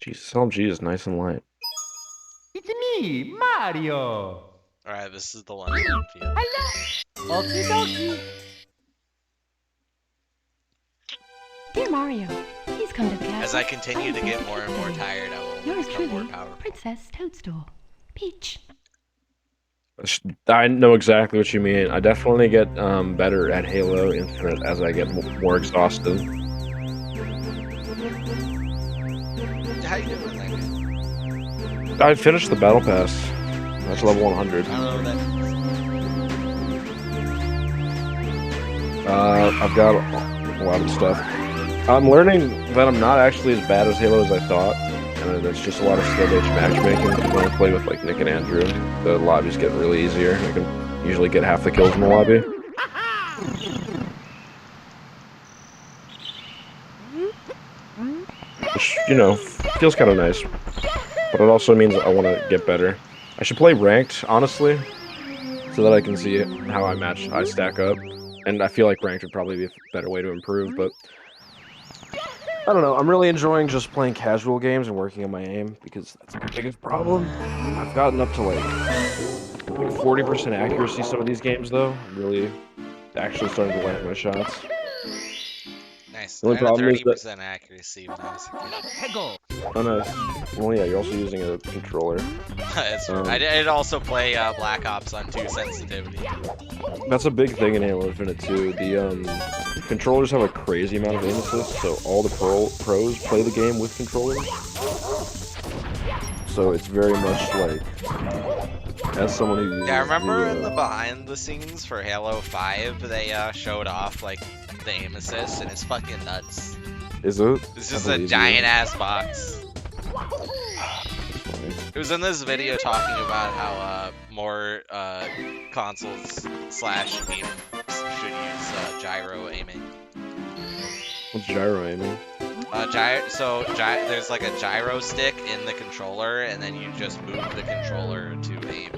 Jesus, LMG is nice and light. It's me, Mario. Alright, this is the one I feel. Hello. Okie dokie. Dear Mario, please come to the castle. As I continue to get more and more tired, I will Yours become more truly, powerful. Princess Toadstool. Peach. I know exactly what you mean. I definitely get better at Halo Infinite as I get more exhausted. How you doing that game? I finished the battle pass. That's level 100. I don't know what that means. I've got a lot of stuff. I'm learning that I'm not actually as bad as Halo as I thought, and it's just a lot of skill-based matchmaking. Because when I play with like Nick and Andrew, the lobbies get really easier. I can usually get half the kills in the lobby. Which, you know, feels kind of nice. But it also means I want to get better. I should play ranked, honestly, so that I can see how I stack up. And I feel like ranked would probably be a better way to improve, but I don't know. I'm really enjoying just playing casual games and working on my aim, because that's my biggest problem. I've gotten up to like 40% accuracy some of these games, though. I'm really actually starting to land my shots. Nice. The only I had a problem is that 30% accuracy when I was a kid. Hego. oh, nice. Well, yeah, you're also using a controller. That's true. I did also play Black Ops on 2 sensitivity. That's a big thing in Halo Infinite too. The controllers have a crazy amount of aim assist, so all the pros play the game with controllers. So it's very much like, as someone who uses Yeah, I remember in the behind the scenes for Halo 5, they showed off like the aim assist, and it's fucking nuts. is it? It's just a giant ass box. It was in this video talking about how more consoles slash games should use gyro aiming. What's gyro aiming? There's like a gyro stick in the controller, and then you just move the controller to aim.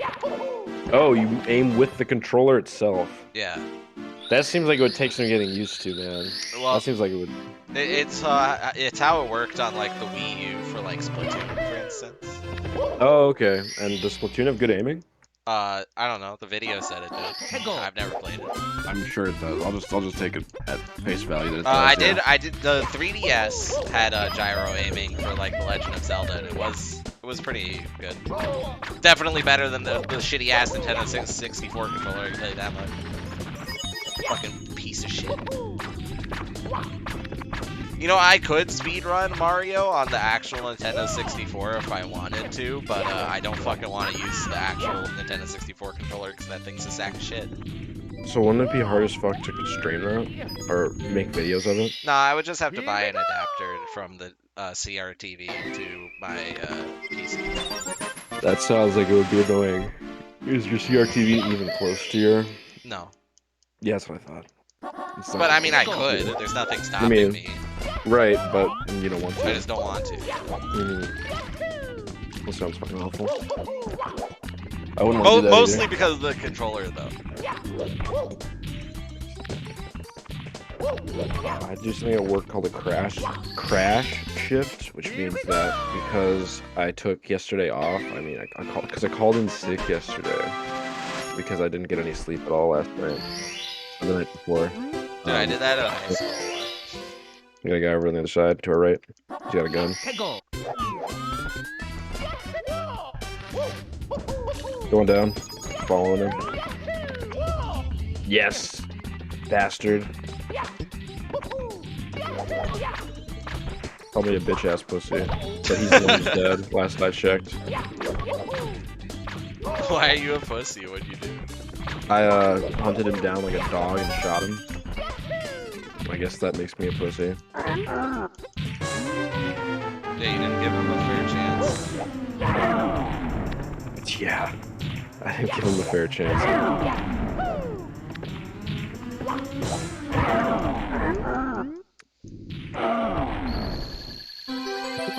Oh, you aim with the controller itself. Yeah. That seems like it would take some getting used to, man. Well, That seems like it would. it's how it worked on like the Wii U for like Splatoon, for instance. Oh, okay. And does Splatoon have good aiming? I don't know. The video said it did. I've never played it. I'm sure it does. I'll just take it at face value. That it I does, yeah. did. The 3DS had gyro aiming for like The Legend of Zelda, and it was pretty good. Definitely better than the shitty ass Nintendo 64 controller. I can tell you that much. Fucking piece of shit. You know, I could speedrun Mario on the actual Nintendo 64 if I wanted to, but I don't fucking want to use the actual Nintendo 64 controller because that thing's a sack of shit. So wouldn't it be hard as fuck to stream that? Or make videos of it? Nah, I would just have to buy an adapter from the CRTV to my PC. That sounds like it would be annoying. Is your CRTV even close to your... No. Yeah, that's what I thought. It's not- But I mean, I could. There's nothing stopping me. Right, but you don't want to. I just don't want to. That sounds fucking awful. I wouldn't want to do that Mostly either. because of the controller, though. I do something at work called a crash shift, which means that because I took yesterday off, I mean, I called in sick yesterday because I didn't get any sleep at all last night. And the night before. Dude, I did that at high school. You got a guy over on the other side, to our right. He's got a gun. Hego. Going down. Following him. Yes! Bastard. Call me a bitch-ass pussy. But he's the one who's dead, last I checked. Why are you a pussy? What'd you do? I hunted him down like a dog and shot him. I guess that makes me a pussy. Yeah, you didn't give him a fair chance. Yeah. I didn't give him a fair chance.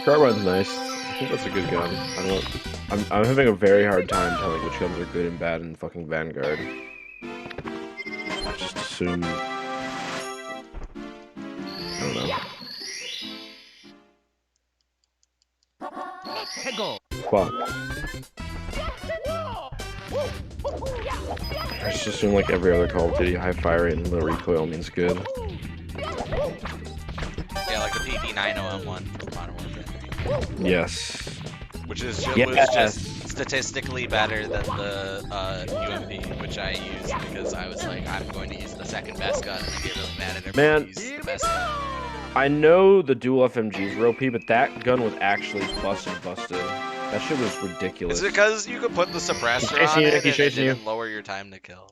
Carbine's nice. I think that's a good gun. I'm having a very hard time telling which guns are good and bad in fucking Vanguard. I just assume... I don't know. Fuck. I just assume like every other Call of Duty, high fire rate and low recoil means good. Yeah, like the PP90M1 from Modern Warfare. Yes. Which is Yes. was just statistically better than the UMP, which I used because I was like, I'm going to use the second best gun, and I get really mad at everyone who uses the best gun. I know the dual FMGs were OP, but that gun was actually busted. That shit was ridiculous. It's because you could put the suppressor He's on chasing you, it, Nick, he's and it chasing you. didn't lower your time to kill.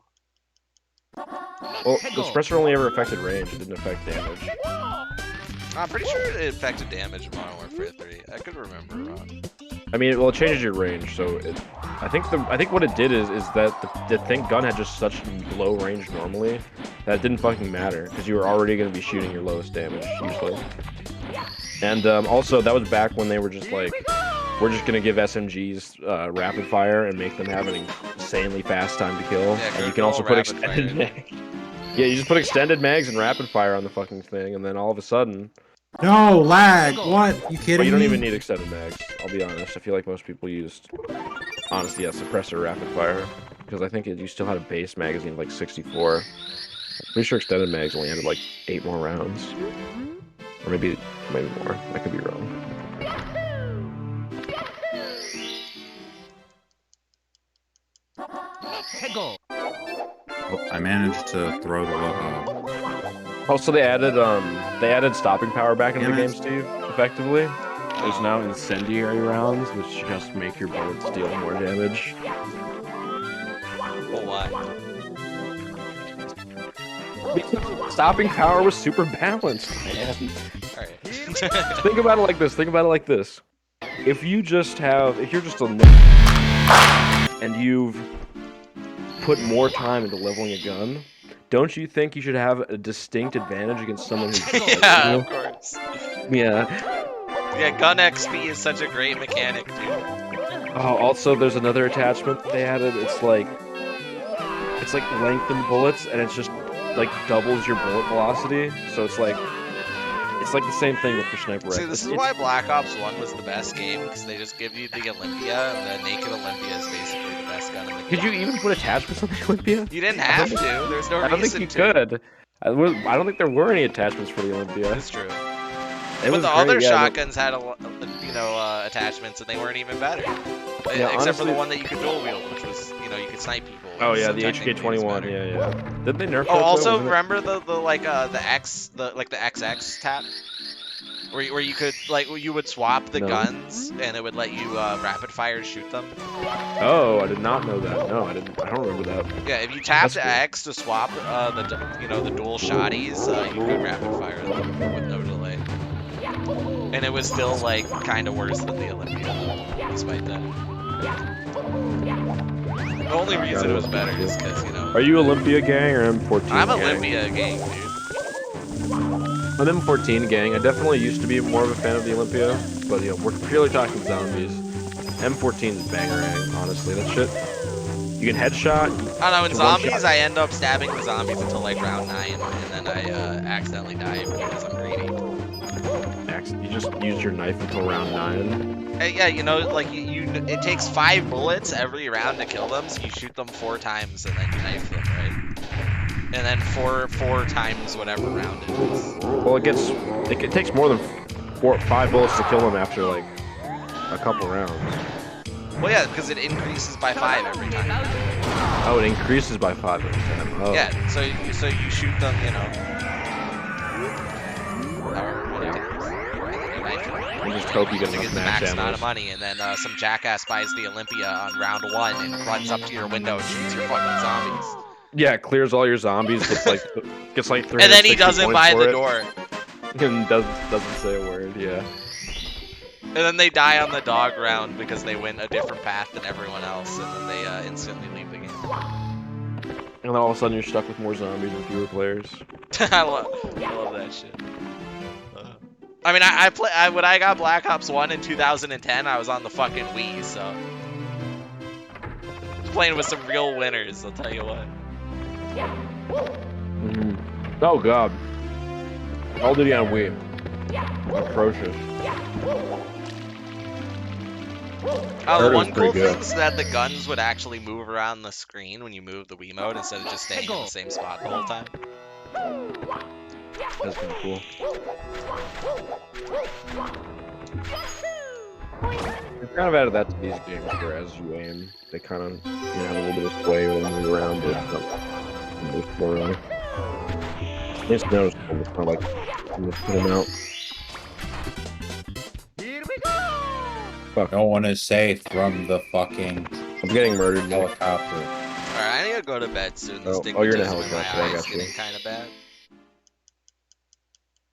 Well, the suppressor only ever affected range, it didn't affect damage. I'm pretty sure it affected damage in Modern Warfare 3. I could remember wrong. I mean, well, it changes your range, so I think what it did is that the Think gun had just such low range normally that it didn't fucking matter because you were already going to be shooting your lowest damage usually. And also that was back when they were just like, we're just going to give SMGs rapid fire and make them have an insanely fast time to kill. Yeah, and you can also put extended fire. mags. Yeah, you just put extended mags and rapid fire on the fucking thing, and then all of a sudden. No, lag. What? You kidding But you don't me? even need extended mags, I'll be honest. I feel like most people used, honestly, yeah, suppressor rapid fire. Because I think you still had a base magazine of like 64. I'm pretty sure extended mags only had like 8 more rounds. Or maybe more. I could be wrong. Oh, I managed to throw the Also, they added stopping power back into the Damn game, it. Steve, effectively. There's now incendiary rounds, which just make your bullets deal more damage. Well, why? Because stopping power was super balanced, man. Alright. Think about it like this. If you're just a and you've put more time into leveling a gun, don't you think you should have a distinct advantage against someone who's Yeah, of course. Yeah. Yeah, gun XP is such a great mechanic, dude. Oh, also there's another attachment they added. It's like lengthened bullets, and it's just like doubles your bullet velocity. So it's like the same thing with the sniper rifle. See, this is why Black Ops 1 was the best game, because they just give you the Olympia, and the naked Olympia is basically the best gun in the game. Could you even put attachments on the Olympia? You didn't have to. There's no I don't reason think you to. could. I don't think there were any attachments for the Olympia. That's true. It But was the great, other yeah, shotguns had, attachments, and they weren't even better. Yeah, Except for the honestly- one that you could dual wield, which was, you could snipe people. Oh yeah, so the technically it's HK-21. better. Yeah. Didn't they nerf that? Oh, though? also Wasn't it- remember the XX tap, where you could you would swap the No. guns and it would let you rapid fire shoot them. Oh, I did not know that. No, I didn't. I don't remember that. Yeah, if you tapped That's cool. X to swap the dual shotties, you could rapid fire them with no delay. And it was still kind of worse than the Olympia, despite that. The only reason it was better is because Are you Olympia gang or M14 I'm gang? Olympia gang, dude. I'm M14 gang. I definitely used to be more of a fan of the Olympia, but we're purely talking zombies. M14 is bangerang, honestly. That shit. You can headshot. I don't know, in to one-shot. zombies, I end up stabbing the zombies until round 9, and then I accidentally die because I'm greedy. You just use your knife until round 9. Yeah, it takes 5 bullets every round to kill them, so you shoot them 4 times and then you knife them, right? And then 4 times whatever round it is. Well, it takes more than 5 bullets to kill them after a couple rounds. Well, yeah, because it increases by 5 every time. Oh, it increases by 5 every time. Oh. Yeah, so you shoot them, however many times. And then you knife them. You just hope you get To enough get the max max amount ammo. of money, and then some jackass buys the Olympia on round 1 and runs up to your window and shoots your fucking zombies. Yeah, it clears all your zombies. Gets like 360 And then he doesn't points buy for the it, door. And doesn't say a word. Yeah. And then they die on the dog round because they went a different path than everyone else, and then they instantly leave the game. And then all of a sudden you're stuck with more zombies and fewer players. I love that shit. I mean, when I got Black Ops 1 in 2010, I was on the fucking Wii, so I was playing with some real winners. I'll tell you what. Oh god. Call of Duty on Wii. Atrocious. Oh, Heard the it was one pretty cool good. thing is that the guns would actually move around the screen when you move the Wiimote instead of just staying in the same spot the whole time. That's kind of cool. They've kind of added that to these games where as you aim, they kind of have a little bit of sway when you move around, but move forward. It's noticeable. It's not like you just put them out. Here we go! Fuck. No one is safe from the fucking I'm getting murdered. Nick. helicopter. Alright, I need to go to bed soon. The Oh, you're in a stigmatism in my helicopter, I eye is got you. getting kind of bad.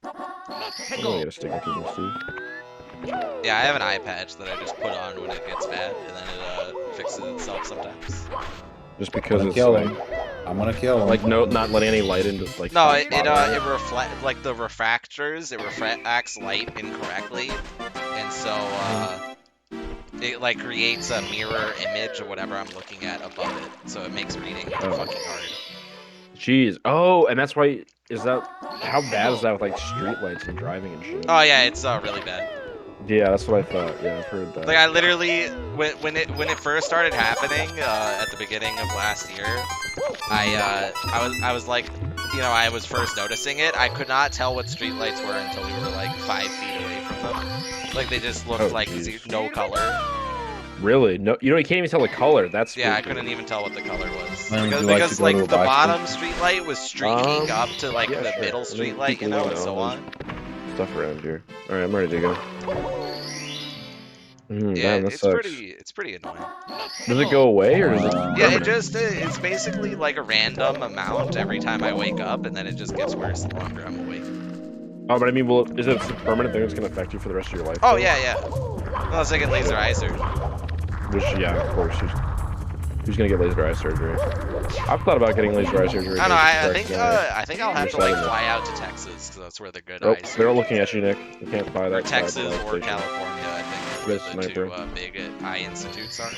I'm gonna get a stigmatism, Steve. Yeah, I have an eye patch that I just put on when it gets bad, and then it fixes itself sometimes. Just I'm because gonna it's kill him. I'm gonna kill him. like not letting any light into like. No, spot it spotting reflect like the refractors. It refracts light incorrectly, and so it like creates a mirror image of whatever I'm looking at above it, so it makes reading fucking hard. Jeez. Oh, and that's why. Is that how bad is that with like street lights and driving and shit? Oh yeah, it's really bad. Yeah, that's what I thought. Yeah, I've heard that. Like I literally, when it first started happening at the beginning of last year, I was like, you know, I was first noticing it. I could not tell what streetlights were until we were like 5 feet away from them. Like they just looked like no color. Really? No, you can't even tell the color. That's Yeah, I spooky. couldn't even tell what the color was When would because you like to go like to the a box bottom gym? streetlight was streaking up to like yeah, the sure. middle Let me streetlight, keep you know, moving and so on. on. Stuff around here. All right, I'm ready to go. Yeah, Damn, that it's sucks. pretty annoying. Does it go away or is it? Yeah, permanent? it's basically like a random amount every time I wake up, and then it just gets worse the longer I'm awake. Oh, but I mean, well, is it a permanent thing that's gonna affect you for the rest of your life? Oh though? yeah. Unless I get laser eye surgery. Which, yeah, of course. Who's gonna get laser eye surgery? I've thought about getting laser eye surgery. I don't know. I against think the I think I'll have to You're like saying fly out to Texas because that's where the good Oh, eye surgery. they're looking at you, Nick. You can't buy Or that. Texas side or station. California, I think, Good are the sniper. two big eye institutes are.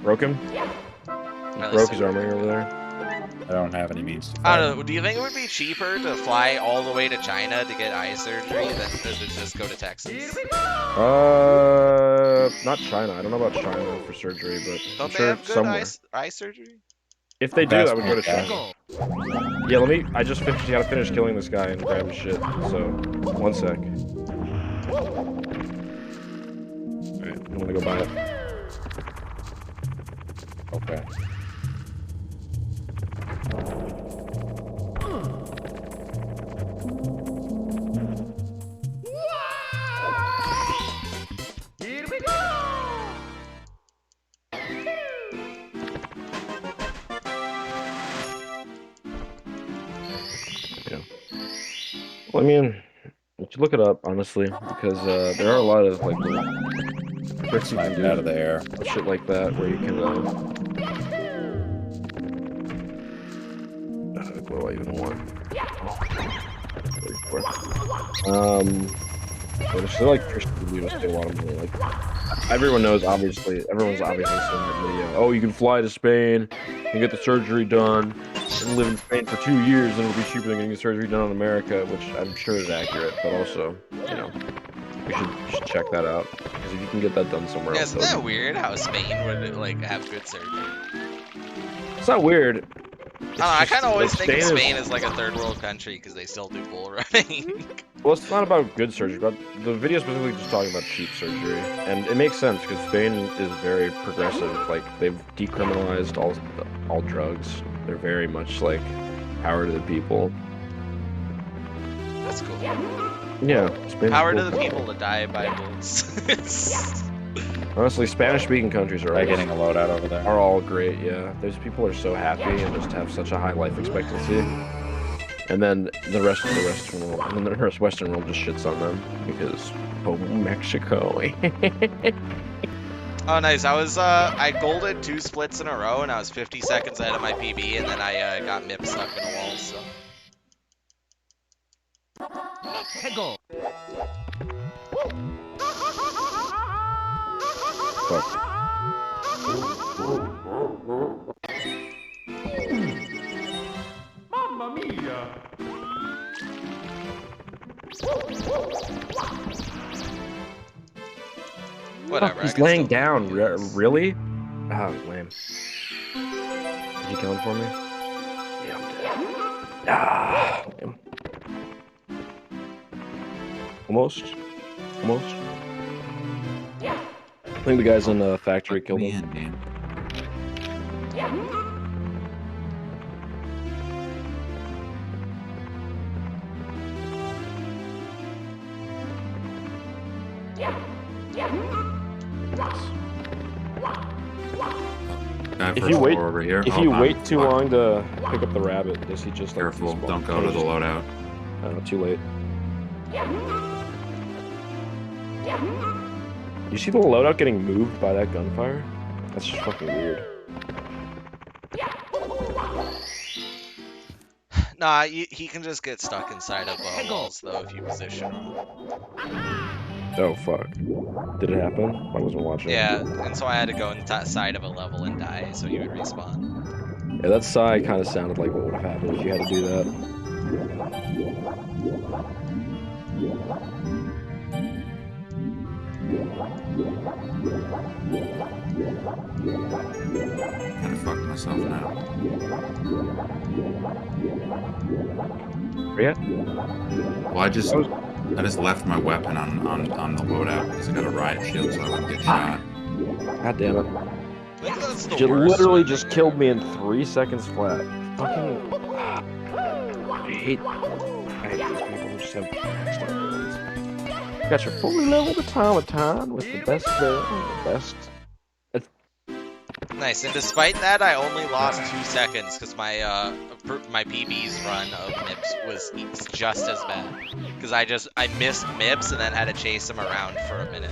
Broke him? At Broke least his it- armory over there. I don't have any means to I fight. don't know. Do you think it would be cheaper to fly all the way to China to get eye surgery than to just go to Texas? Not China. I don't know about China for surgery, but Don't I'm they sure have good somewhere. eye surgery? If they do, I would go to That's China. Yeah, I just gotta finish killing this guy and grab his shit. So, 1 sec. Alright, I'm gonna go buy it. Okay. Here we go! Well, I mean, you should look it up, honestly, because there are a lot of, like, little tricks you can Snipe do. out of there. Shit like that, where you can, what do I even want? 34. There's still, like, Christian videos pay a lot of money, like, everyone's obviously seen that video. Oh, you can fly to Spain, and get the surgery done, and live in Spain for 2 years, and it'll be cheaper than getting the surgery done in America, which I'm sure is accurate, but also, you know, we should check that out, because if you can get that done somewhere Yeah, else, isn't that weird how Spain would like have good surgery? it's not weird. I don't know, I kind of always think of Spain Spain as like a third world country because they still do bull running. Well, it's not about good surgery, but the video specifically just talking about cheap surgery, and it makes sense because Spain is very progressive. Like they've decriminalized all drugs. They're very much like power to the people. That's cool. Yeah, Spain's Power cool. to the people to die by bulls. Honestly, Spanish-speaking countries Try getting a loadout over there. are all great. Yeah, those people are so happy and just have such a high life expectancy. And then the rest of the Western world, and then the Western world just shits on them because Mexico. Oh, nice. I golded 2 splits in a row, and I was 50 seconds ahead of my PB, and then I got MIP stuck in a wall, so. Hego! Mamma mia! Whatever. I He's can laying still down. do this. Really? Oh, lame. Is he coming for me? Yeah, I'm dead. Ah, lame. Almost. Almost. I think the guys in the factory killed me him. in, game. Guy If first you wait, floor over here. if Oh, you I'm wait too fucked. long to pick up the rabbit, does he just like Careful, despawn? don't go to the loadout. Too late. You see the loadout getting moved by that gunfire? That's just fucking weird. Nah, he can just get stuck inside of walls though if you position him. Oh fuck. Did it happen? I wasn't watching. Yeah, and so I had to go inside of a level and die so he would respawn. Yeah, that sigh kind of sounded like what would have happened if you had to do that. Kind of fucked myself now. Yeah. Well, I just left my weapon on the loadout because I got a riot shield so I wouldn't get shot. God damn it. I think that's the It worst literally when just they- killed me in 3 seconds flat. Fucking. I hate these people who just have maxed out builds. Got your fully leveled automaton with the best build, the best. Nice, and despite that, I only lost 2 seconds because my my PB's run of Mips was just as bad. Because I missed Mips and then had to chase him around for a minute.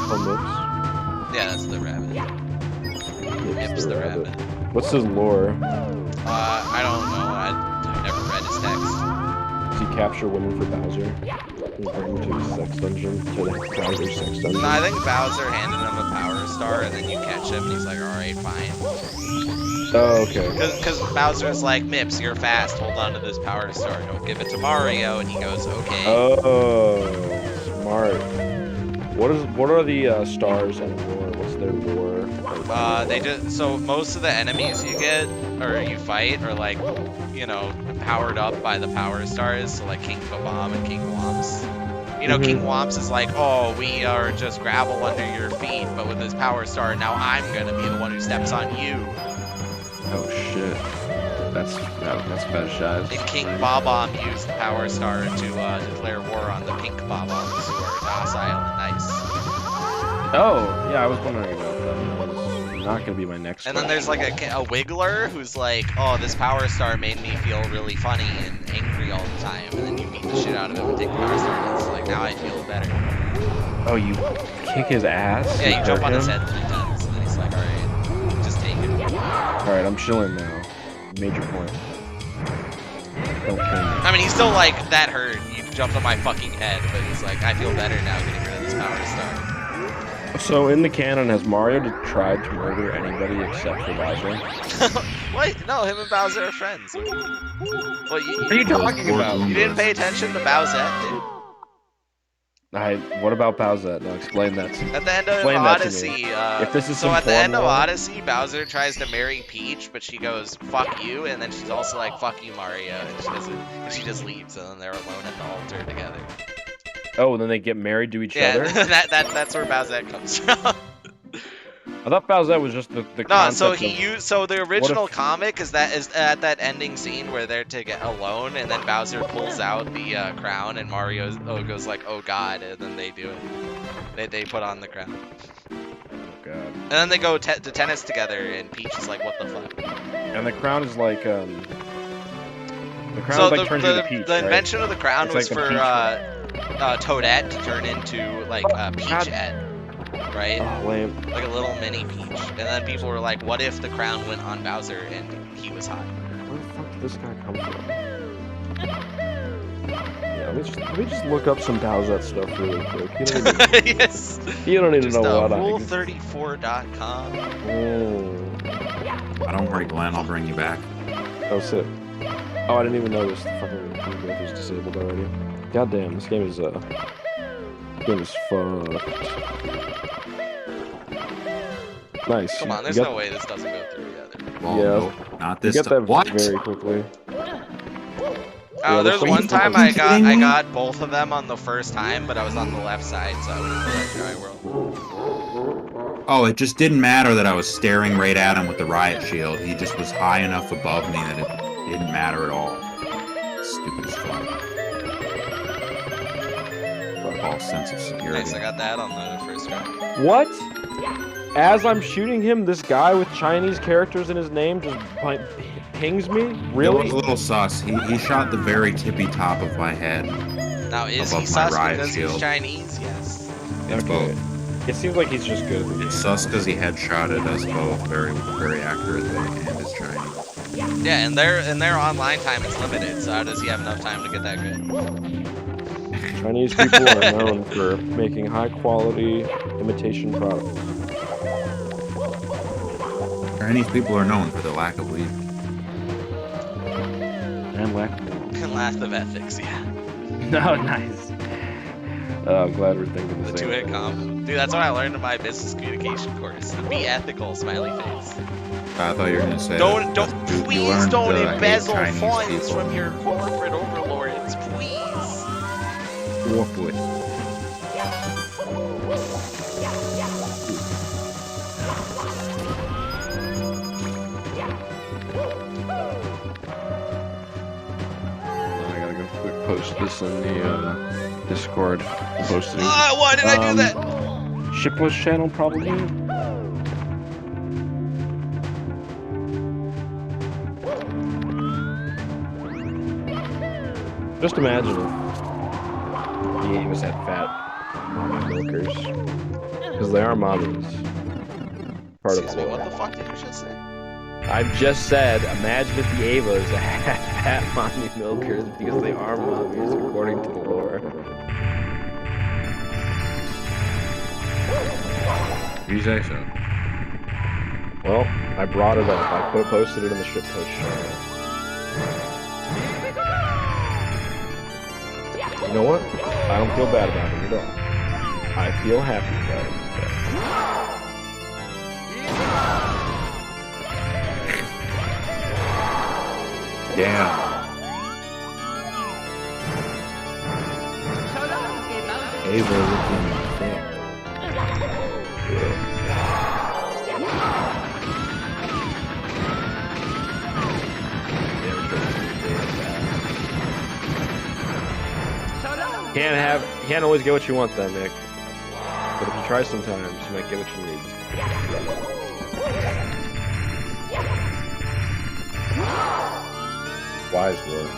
Oh, Yeah, that's the rabbit. Mips. Mips the rabbit. What's his lore? I don't know. I've never read his text. Does he capture women for Bowser? And bring him to his sex dungeon? To the Bowser sex dungeon? No, I think Bowser handed him a power star and then you catch him and he's like, alright, fine. Oh, okay. Because Bowser's like, Mips, you're fast, hold on to this power star, don't give it to Mario, and he goes, okay. Oh, smart. What are the stars and lore? What's their lore? So most of the enemies you get, or you fight, are like, you know, powered up by the power stars, so like King Bomb and King Womps. You know, King Womps is like, oh, we are just gravel under your feet, but with this power star, now I'm gonna be the one who steps on you. Oh shit. That's fetishized. And King Bob-omb used the power star to declare war on the pink Bob-ombs who are docile and nice. Oh, yeah, I was wondering about that. That was not gonna be my next And then there's like a Wiggler who's like, oh, this power star made me feel really funny and angry all the time. And then you beat the shit out of him and take the power star and it's like, now I feel better. Oh, you kick his ass? Yeah, you jump on his him? head 3 times and then he's like, alright, just take it. Alright, I'm chilling now. Major point. Don't kill me. I mean, he's still like, that hurt. You jumped on my fucking head, but he's like, I feel better now getting rid of this power star. So in the canon, has Mario tried to murder anybody except for Bowser? What? No, him and Bowser are friends. What are you talking about? You didn't pay attention to Bowsette, dude? What about Bowsette? Now explain that to me. At the end of Explain that to me. Odyssey, If this is so some at the end of formula- Odyssey, Bowser tries to marry Peach, but she goes, fuck you, and then she's also like, fuck you, Mario, and she just leaves, and then they're alone at the altar together. Oh, and then they get married to each Yeah, other? that's where Bowsette comes from. I thought Bowsette was just the No, concept so the original if- comic is at that ending scene where they're alone, and then Bowser pulls out the crown, and Mario goes like, "Oh God," and then they do it. They put on the crown, Oh god. and then they go to tennis together, and Peach is like, "What the fuck?" And the crown is like the crown So is like turns into Peach, the right? invention of the crown It's was like the for Peach Toadette to turn into like Peachette, right? Oh, lame. Like a little mini Peach. And then people were like, what if the crown went on Bowser and he was hot? Where the fuck did this guy come from? Yeah, let me just look up some Bowsette stuff really quick. Yes. You don't need to Just know what I. rule34.com. Oh, Don't worry, Glenn. I'll bring you back. oh, sick. Oh, I didn't even know this fucking rebirth was disabled already. God damn, this game is Game is fucked. Nice. Come on, there's no way this doesn't go through either. Well, Yeah. no, not You this get time. that What? very quickly. Oh, Yeah, there's there's one some- time Are you kidding I me? got both of them on the first time, but I was on the left side, so I wouldn't know that dry world. Oh, it just didn't matter that I was staring right at him with the riot shield. He just was high enough above me that it didn't matter at all. Stupid as fuck. False sense of security. Nice, I got that on the first try. What? As I'm shooting him, this guy with Chinese characters in his name just pings me? It Really? was a little sus. He shot the very tippy top of my head. Now, is he Above my sus riot because he's shield. Chinese? Yes. It's Okay. both. It seems like he's just good at the game. It's sus because he headshotted us both very, very accurately and is Chinese. Yeah, and their online time is limited, so how does he have enough time to get that good? Chinese people are known for making high quality imitation products. Chinese people are known for their lack of weed. And whack. Lack of ethics, yeah. No, nice. I'm glad we're thinking the The same. two-hit combo. Dude, that's what I learned in my business communication course. Be ethical, smiley face. I thought you were gonna say. Don't, you please learned, don't hate embezzle Chinese funds people. from your corporate overlords, please. Walk away. I gotta go quick post this in the Discord. Posting. Ah, why did I do that? Shipless channel probably. Just imagine if the Avis had fat mommy milkers. Because they are mommies. Part Excuse of me, the what the fuck did you just say? I've just said, imagine if the Avas had fat mommy milkers because they are mommies according to the lore. You say so. Well, I brought it up. I posted it in the shitpost channel. You know what? I don't feel bad about it at all. I feel happy about it. Yeah. Ava looking thick. Can't always get what you want though, Nick. But if you try sometimes, you might get what you need. Wise words.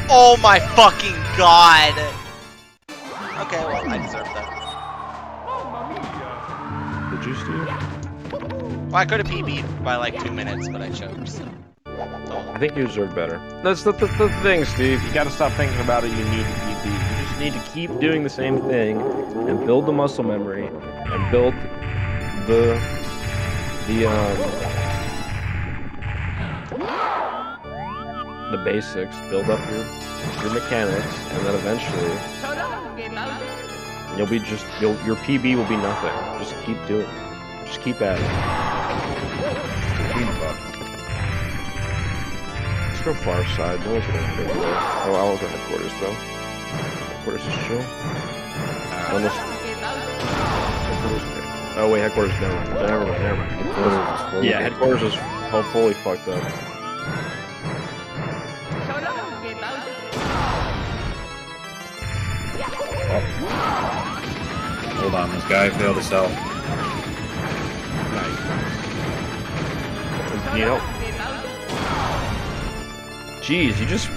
Oh my fucking god! Okay, well, I deserve that. Did you, Steve? Well, I could have PB'd by like 2 minutes, but I choked, so. Oh. I think you deserve better. That's the thing, Steve. You gotta stop thinking about it. You need to PB. You just need to keep doing the same thing and build the muscle memory and build the basics. Build up your mechanics, and then eventually you'll be your PB will be nothing. Just keep doing it. Just keep at it. Let's go far side. No one's gonna hit me. Oh, I'll go headquarters though. Headquarters is chill. Unless headquarters. Oh wait, headquarters. Never mind. Headquarters. Yeah, headquarters is fully fucked up. Hold on, this guy failed to sell. You know. Jeez, you just.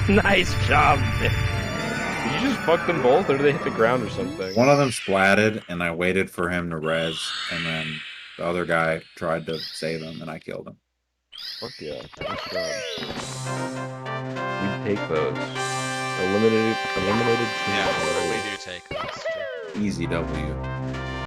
Nice job. Did you just fuck them both, or did they hit the ground or something? One of them splatted, and I waited for him to res, and then the other guy tried to save him, and I killed him. Fuck yeah. Nice job. We take those. Eliminated. Yeah, we do take those. Easy W.